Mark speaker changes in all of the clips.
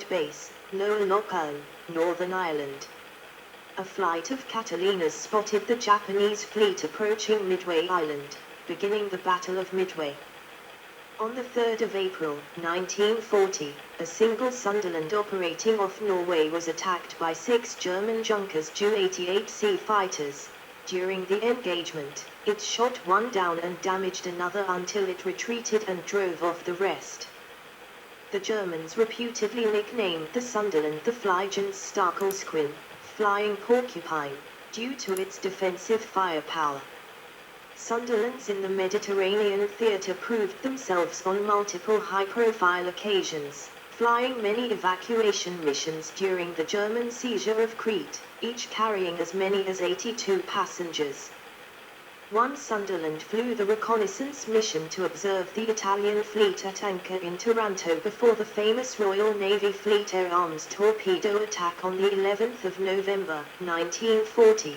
Speaker 1: Base, Lower Local, Northern Ireland. A flight of Catalinas spotted the Japanese fleet approaching Midway Island, beginning the Battle of Midway. On the 3rd of April, 1940, a single Sunderland operating off Norway was attacked by 6 German Junkers Ju-88C fighters. During the engagement, it shot one down and damaged another until it retreated and drove off the rest. The Germans reputedly nicknamed the Sunderland the Flygens Stålsquin, flying porcupine, due to its defensive firepower. Sunderlands in the Mediterranean theater proved themselves on multiple high-profile occasions, flying many evacuation missions during the German seizure of Crete, each carrying as many as 82 passengers. One Sunderland flew the reconnaissance mission to observe the Italian fleet at anchor in Taranto before the famous Royal Navy Fleet Air Arms torpedo attack on the 11th of November, 1940.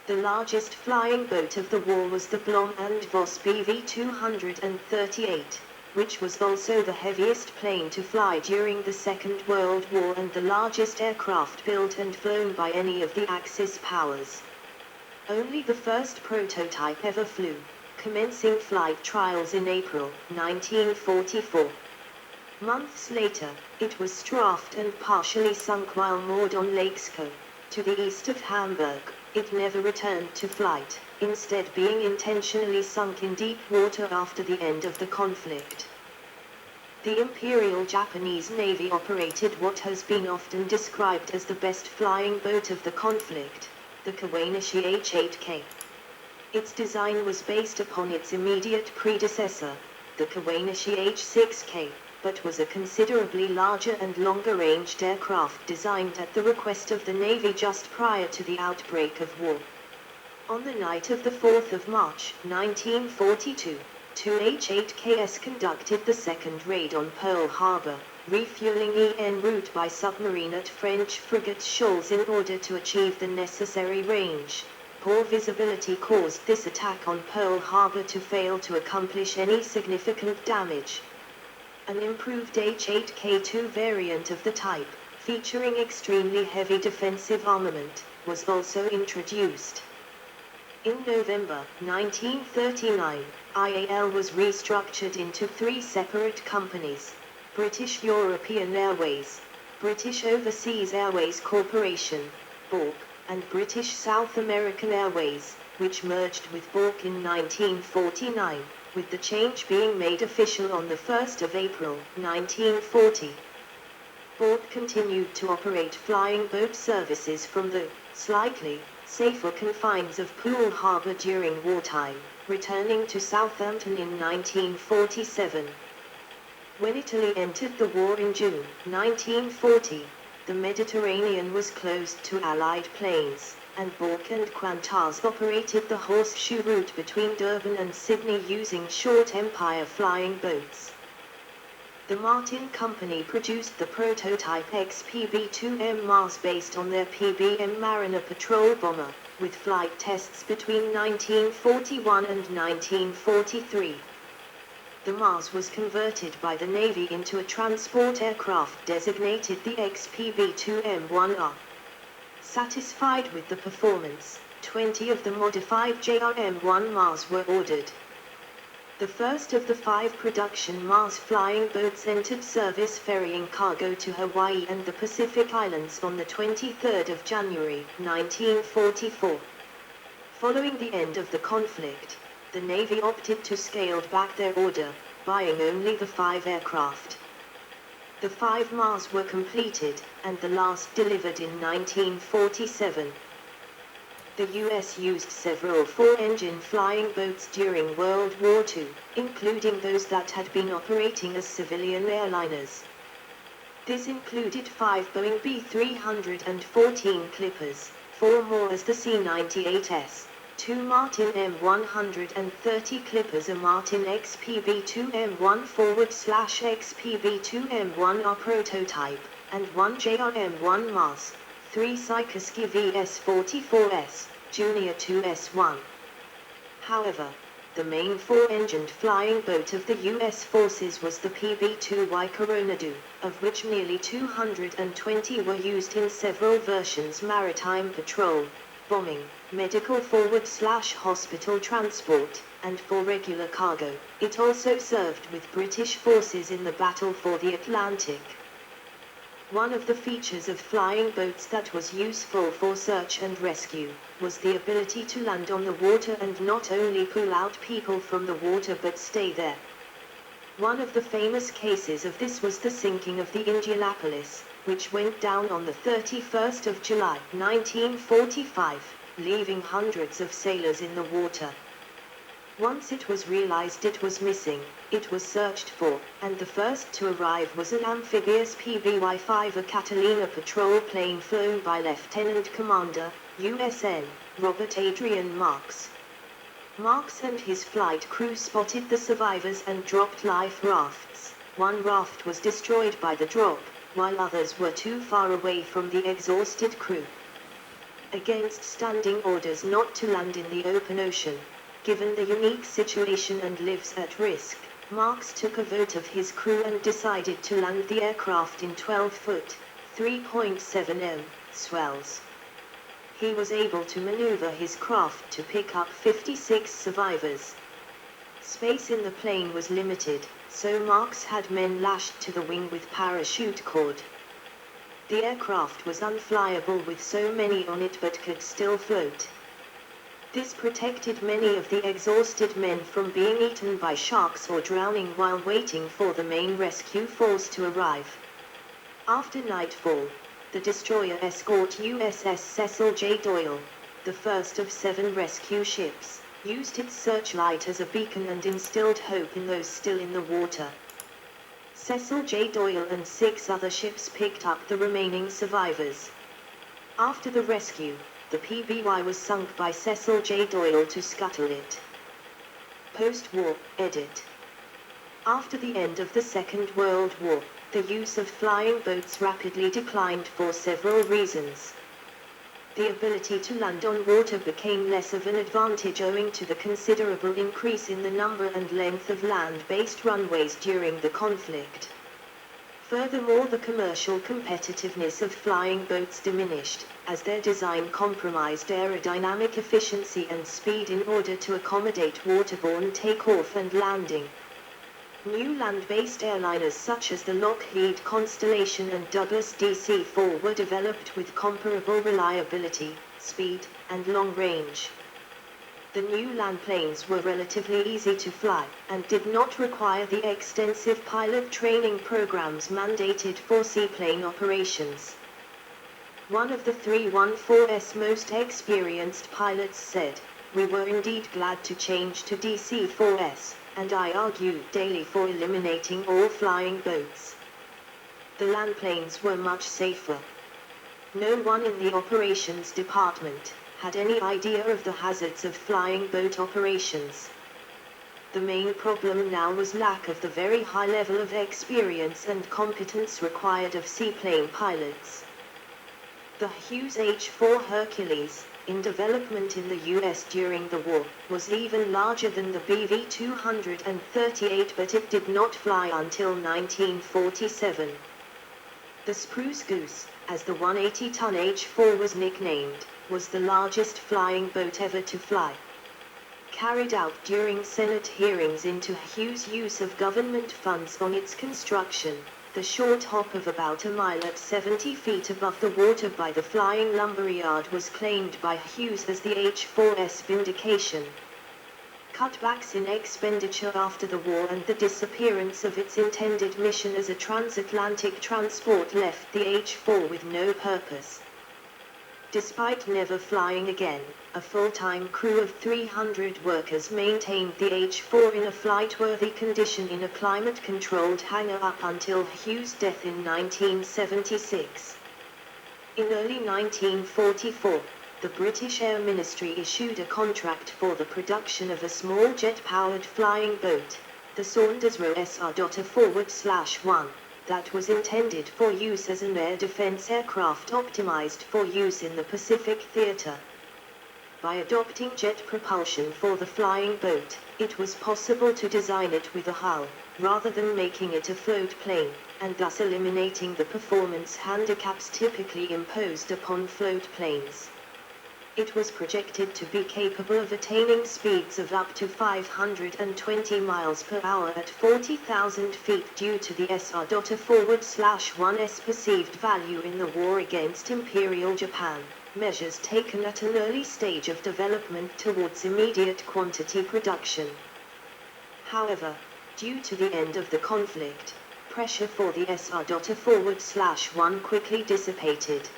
Speaker 1: The largest flying boat of the war was the Blohm & Voss Bv 238, which was also the heaviest plane to fly during the Second World War and the largest aircraft built and flown by any of the Axis powers. Only the first prototype ever flew, commencing flight trials in April 1944. Months later, it was strafed and partially sunk while moored on Lake Sco, to the east of Hamburg. It never returned to flight, instead being intentionally sunk in deep water after the end of the conflict. The Imperial Japanese Navy operated what has been often described as the best flying boat of the conflict, the Kawanishi H-8K. Its design was based upon its immediate predecessor, the Kawanishi H-6K, but was a considerably larger and longer-ranged aircraft designed at the request of the Navy just prior to the outbreak of war. On the night of the 4th of March, 1942, 2 H-8Ks conducted the second raid on Pearl Harbor, refueling en route by submarine at French frigate shoals in order to achieve the necessary range. Poor visibility caused this attack on Pearl Harbor to fail to accomplish any significant damage. An improved H-8K2 variant of the type, featuring extremely heavy defensive armament, was also introduced. In November 1939, IAL was restructured into 3 separate companies: British European Airways, British Overseas Airways Corporation, BORC, and British South American Airways, which merged with BORC in 1949, with the change being made official on the 1st of April, 1940. BORC continued to operate flying boat services from the slightly safer confines of Pearl Harbor during wartime, returning to Southampton in 1947. When Italy entered the war in June 1940, the Mediterranean was closed to Allied planes, and BORC and Qantas operated the horseshoe route between Durban and Sydney using short Empire flying boats. The Martin Company produced the prototype XPB-2M Mars based on their PBM Mariner patrol bomber, with flight tests between 1941 and 1943. The Mars was converted by the Navy into a transport aircraft designated the XPB-2M-1R. Satisfied with the performance, 20 of the modified JRM-1 Mars were ordered. The first of the 5 production Mars flying boats entered service ferrying cargo to Hawaii and the Pacific Islands on the 23rd of January, 1944. Following the end of the conflict, the Navy opted to scale back their order, buying only the 5 aircraft. The 5 Mars were completed, and the last delivered in 1947. The U.S. used several 4-engine flying boats during World War II, including those that had been operating as civilian airliners. This included 5 Boeing B-314 Clippers, 4 more as the C-98S, 2 Martin M130 Clippers, a Martin XPB-2M1 /XPB-2M1R prototype, and 1 JRM-1 Mars, 3 Sikorsky VS-44S, Junior 2S1. However, The main four-engined flying boat of the U.S. forces was the PB-2Y Coronado, of which nearly 220 were used in several versions: maritime patrol, bombing, medical forward/hospital transport, and for regular cargo. It also served with British forces in the battle for the Atlantic. One of the features of flying boats that was useful for search and rescue was the ability to land on the water and not only pull out people from the water but stay there. One of the famous cases of this was the sinking of the Indianapolis, which went down on the 31st of July, 1945, leaving hundreds of sailors in the water. Once it was realized it was missing, it was searched for, and the first to arrive was an amphibious PBY-5, a Catalina patrol plane flown by Lieutenant Commander, USN, Robert Adrian Marks. Marks and his flight crew spotted the survivors and dropped life rafts. One raft was destroyed by the drop, while others were too far away from the exhausted crew. Against standing orders not to land in the open ocean, given the unique situation and lives at risk, Marks took a vote of his crew and decided to land the aircraft in 12-foot, 3.70 swells. He was able to maneuver his craft to pick up 56 survivors. Space in the plane was limited, so Marks had men lashed to the wing with parachute cord. The aircraft was unflyable with so many on it but could still float. This protected many of the exhausted men from being eaten by sharks or drowning while waiting for the main rescue force to arrive. After nightfall, the destroyer escort USS Cecil J. Doyle, the first of 7 rescue ships, used its searchlight as a beacon and instilled hope in those still in the water. Cecil J. Doyle and 6 other ships picked up the remaining survivors. After the rescue, the PBY was sunk by Cecil J. Doyle to scuttle it. Post-war, edit. After the end of the Second World War, the use of flying boats rapidly declined for several reasons. The ability to land on water became less of an advantage owing to the considerable increase in the number and length of land-based runways during the conflict. Furthermore, the commercial competitiveness of flying boats diminished, as their design compromised aerodynamic efficiency and speed in order to accommodate waterborne takeoff and landing. New land-based airliners such as the Lockheed Constellation and Douglas DC-4 were developed with comparable reliability, speed, and long range. The new land planes were relatively easy to fly, and did not require the extensive pilot training programs mandated for seaplane operations. One of the 314's most experienced pilots said, "We were indeed glad to change to DC-4s, and I argued daily for eliminating all flying boats." The land planes were much safer. No one in the operations department had any idea of the hazards of flying boat operations. The main problem now was lack of the very high level of experience and competence required of seaplane pilots. The Hughes H-4 Hercules, in development in the US during the war, was even larger than the BV-238, but it did not fly until 1947. The Spruce Goose, as the 180-ton H-4 was nicknamed, was the largest flying boat ever to fly. Carried out during Senate hearings into Hughes' use of government funds on its construction, the short hop of about a mile at 70 feet above the water by the Flying Lumberyard was claimed by Hughes as the H-4's vindication. Cutbacks in expenditure after the war and the disappearance of its intended mission as a transatlantic transport left the H-4 with no purpose. Despite never flying again, a full-time crew of 300 workers maintained the H-4 in a flight-worthy condition in a climate-controlled hangar up until Hughes' death in 1976. In early 1944, the British Air Ministry issued a contract for the production of a small jet-powered flying boat, the Saunders-Roe SR.A/1. That was intended for use as an air defense aircraft optimized for use in the Pacific Theater. By adopting jet propulsion for the flying boat, it was possible to design it with a hull, rather than making it a float plane, and thus eliminating the performance handicaps typically imposed upon float planes. It was projected to be capable of attaining speeds of up to 520 miles per hour at 40,000 feet due to the SR.A/1's perceived value in the war against Imperial Japan, measures taken at an early stage of development towards immediate quantity production. However, due to the end of the conflict, pressure for the SR.A/1 quickly dissipated.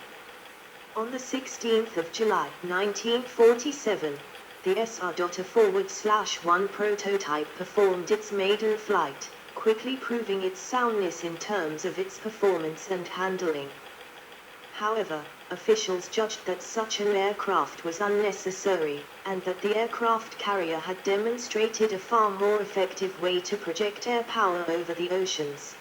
Speaker 1: On the 16th of July 1947, the SR.A/1 prototype performed its maiden flight, quickly proving its soundness in terms of its performance and handling. However, officials judged that such an aircraft was unnecessary, and that the aircraft carrier had demonstrated a far more effective way to project air power over the oceans.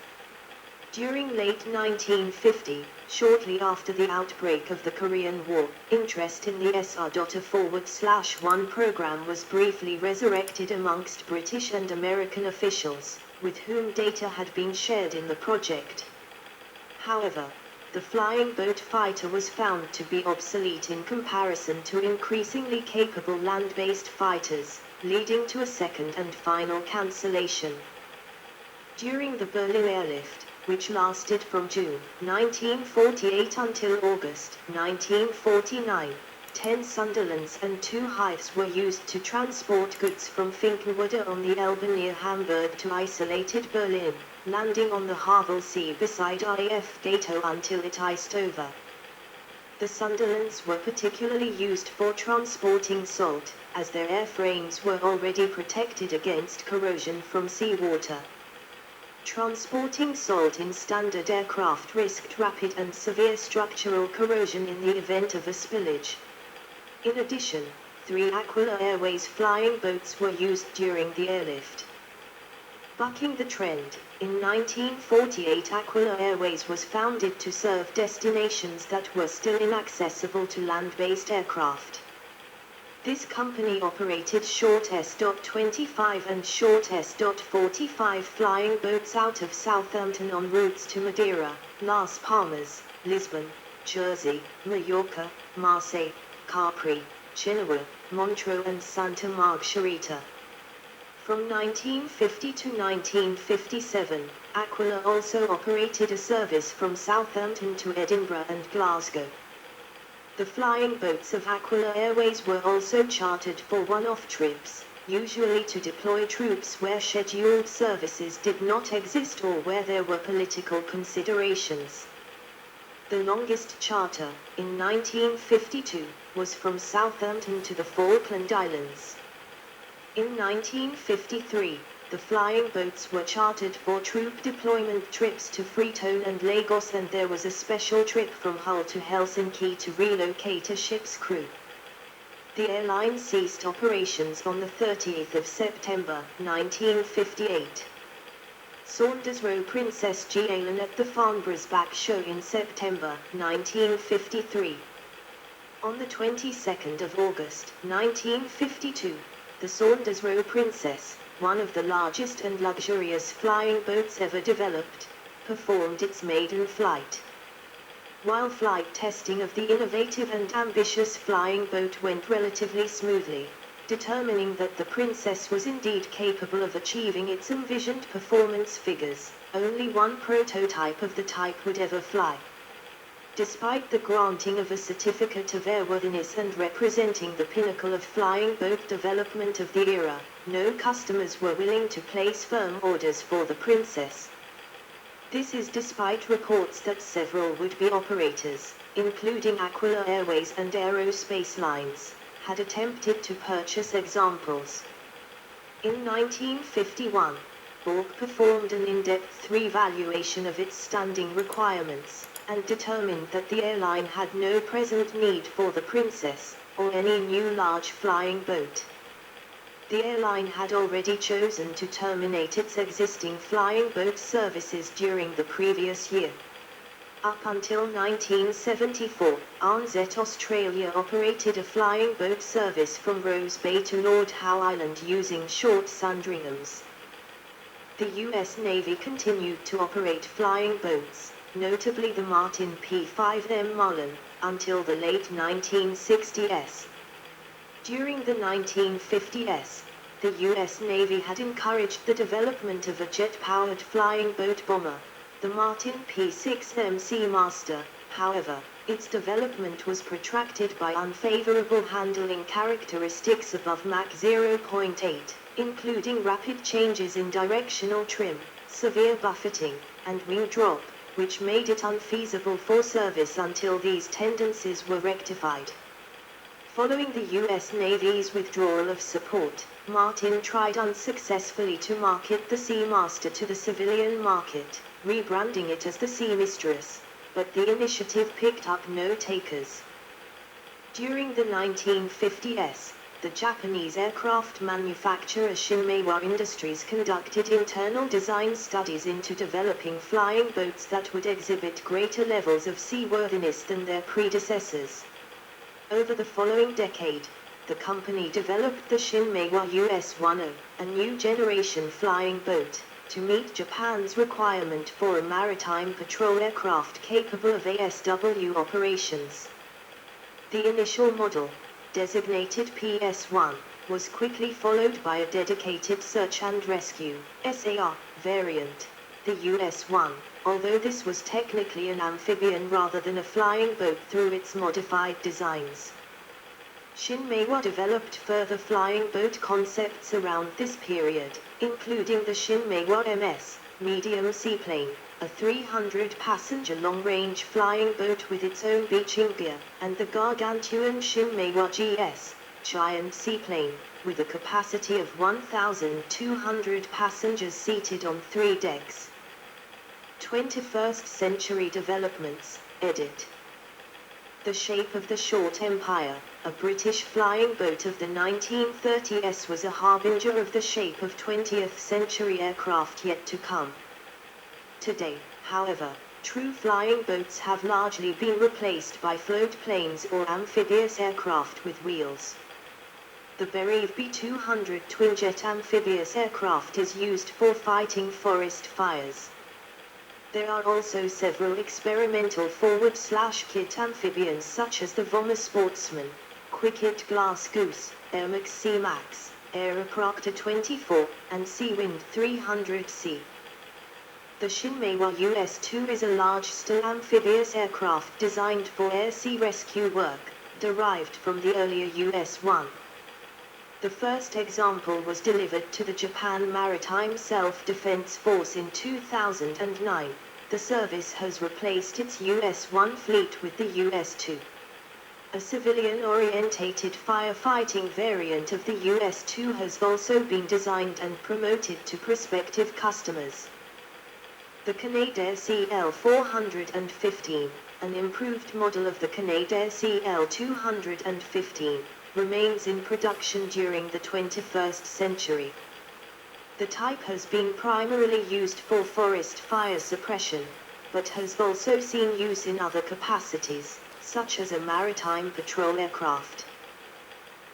Speaker 1: During late 1950, shortly after the outbreak of the Korean War, interest in the SR.A/1 program was briefly resurrected amongst British and American officials, with whom data had been shared in the project. However, the flying boat fighter was found to be obsolete in comparison to increasingly capable land-based fighters, leading to a second and final cancellation. During the Berlin airlift, which lasted from June 1948 until August 1949, 10 Sunderlands and 2 Hives were used to transport goods from Finkenwerder on the Elbe near Hamburg to isolated Berlin, landing on the Havel Sea beside RAF Gatow until it iced over. The Sunderlands were particularly used for transporting salt, as their airframes were already protected against corrosion from seawater. Transporting salt in standard aircraft risked rapid and severe structural corrosion in the event of a spillage. In addition, 3 Aquila Airways flying boats were used during the airlift. Bucking the trend, in 1948 Aquila Airways was founded to serve destinations that were still inaccessible to land-based aircraft. This company operated short S.25 and short S.45 flying boats out of Southampton on routes to Madeira, Las Palmas, Lisbon, Jersey, Mallorca, Marseille, Capri, Genoa, Montreux and Santa Margherita. From 1950 to 1957, Aquila also operated a service from Southampton to Edinburgh and Glasgow. The flying boats of Aquila Airways were also chartered for one-off trips, usually to deploy troops where scheduled services did not exist or where there were political considerations. The longest charter, in 1952, was from Southampton to the Falkland Islands. In 1953, the flying boats were chartered for troop deployment trips to Freetown and Lagos, and there was a special trip from Hull to Helsinki to relocate a ship's crew. The airline ceased operations on the 30th of September, 1958. Saunders Roe Princess G. at the Farnborough's Back Show in September, 1953. On the 22nd of August, 1952, the Saunders Roe Princess, one of the largest and luxurious flying boats ever developed, performed its maiden flight. While flight testing of the innovative and ambitious flying boat went relatively smoothly, determining that the Princess was indeed capable of achieving its envisioned performance figures, only one prototype of the type would ever fly. Despite the granting of a certificate of airworthiness and representing the pinnacle of flying boat development of the era, no customers were willing to place firm orders for the Princess. This is despite reports that several would-be operators, including Aquila Airways and Aerospace Lines, had attempted to purchase examples. In 1951, Borg performed an in-depth revaluation of its standing requirements, and determined that the airline had no present need for the Princess, or any new large flying boat. The airline had already chosen to terminate its existing flying boat services during the previous year. Up until 1974, ANZ Australia operated a flying boat service from Rose Bay to Lord Howe Island using short Sandringhams. The U.S. Navy continued to operate flying boats, notably the Martin P-5M Mullen, until the late 1960s. During the 1950s, the U.S. Navy had encouraged the development of a jet-powered flying boat bomber, the Martin P-6M Seamaster. However, its development was protracted by unfavorable handling characteristics above Mach 0.8, including rapid changes in directional trim, severe buffeting, and wing drop, which made it unfeasible for service until these tendencies were rectified. Following the U.S. Navy's withdrawal of support, Martin tried unsuccessfully to market the Seamaster to the civilian market, rebranding it as the Seamistress, but the initiative picked up no takers. During the 1950s, the Japanese aircraft manufacturer Shinmeiwa Industries conducted internal design studies into developing flying boats that would exhibit greater levels of seaworthiness than their predecessors. Over the following decade, the company developed the Shinmeiwa US-10, a new generation flying boat, to meet Japan's requirement for a maritime patrol aircraft capable of ASW operations. The initial model, designated PS-1, was quickly followed by a dedicated search and rescue (SAR) variant, the US-1, although this was technically an amphibian rather than a flying boat through its modified designs. Shinmeiwa developed further flying boat concepts around this period, including the Shinmeiwa MS, medium seaplane, a 300-passenger long-range flying boat with its own beaching gear, and the gargantuan Shinmeiwa GS, giant seaplane, with a capacity of 1,200 passengers seated on 3 decks. 21st Century Developments, edit. The Shape of the Short Empire, a British flying boat of the 1930s, was a harbinger of the shape of 20th century aircraft yet to come. Today, however, true flying boats have largely been replaced by float planes or amphibious aircraft with wheels. The Bereve B-200 twinjet amphibious aircraft is used for fighting forest fires. There are also several experimental forward/kit amphibians such as the Vommer Sportsman, Quicket Glass Goose, Airmax C-Max, Aeroproctor 24, and Seawind 300C. The Shinmeiwa US-2 is a large steel amphibious aircraft designed for air-sea rescue work, derived from the earlier US-1. The first example was delivered to the Japan Maritime Self-Defense Force in 2009. The service has replaced its US-1 fleet with the US-2. A civilian-orientated firefighting variant of the US-2 has also been designed and promoted to prospective customers. The Canadair CL-415, an improved model of the Canadair CL-215, remains in production during the 21st century. The type has been primarily used for forest fire suppression, but has also seen use in other capacities, such as a maritime patrol aircraft.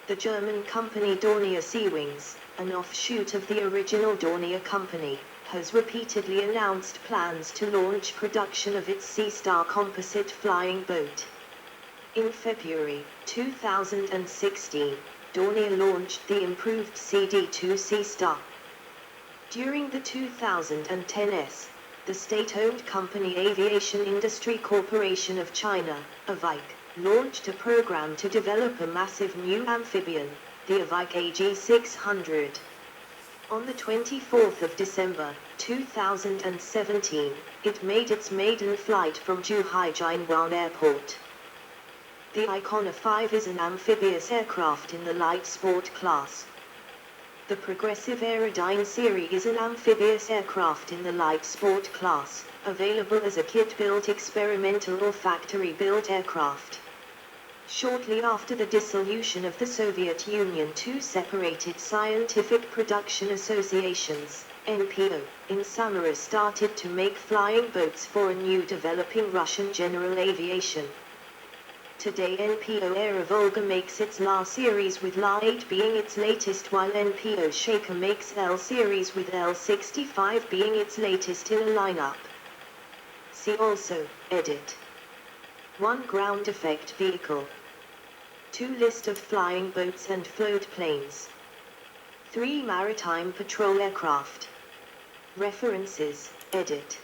Speaker 1: The German company Dornier Seawings, an offshoot of the original Dornier company, has repeatedly announced plans to launch production of its Sea Star composite flying boat. In February 2016, Dornier launched the improved CD2 Sea Star. During the 2010s, the state-owned company Aviation Industry Corporation of China, AVIC, launched a program to develop a massive new amphibian, the AVIC AG600. On the 24th of December 2017, it made its maiden flight from Zhuhai Jianguan Airport. The Icona 5 is an amphibious aircraft in the light sport class. The Progressive Aerodyne series is an amphibious aircraft in the light sport class, available as a kit-built experimental or factory-built aircraft. Shortly after the dissolution of the Soviet Union, two separated scientific production associations, NPO, in Samara started to make flying boats for a new developing Russian general aviation. Today NPO Aero Volga makes its LA series with LA-8 being its latest, while NPO Shaker makes L series with L65 being its latest in a lineup. See also, edit. 1 ground effect vehicle. 2 list of flying boats and float planes. 3 maritime patrol aircraft. References, edit.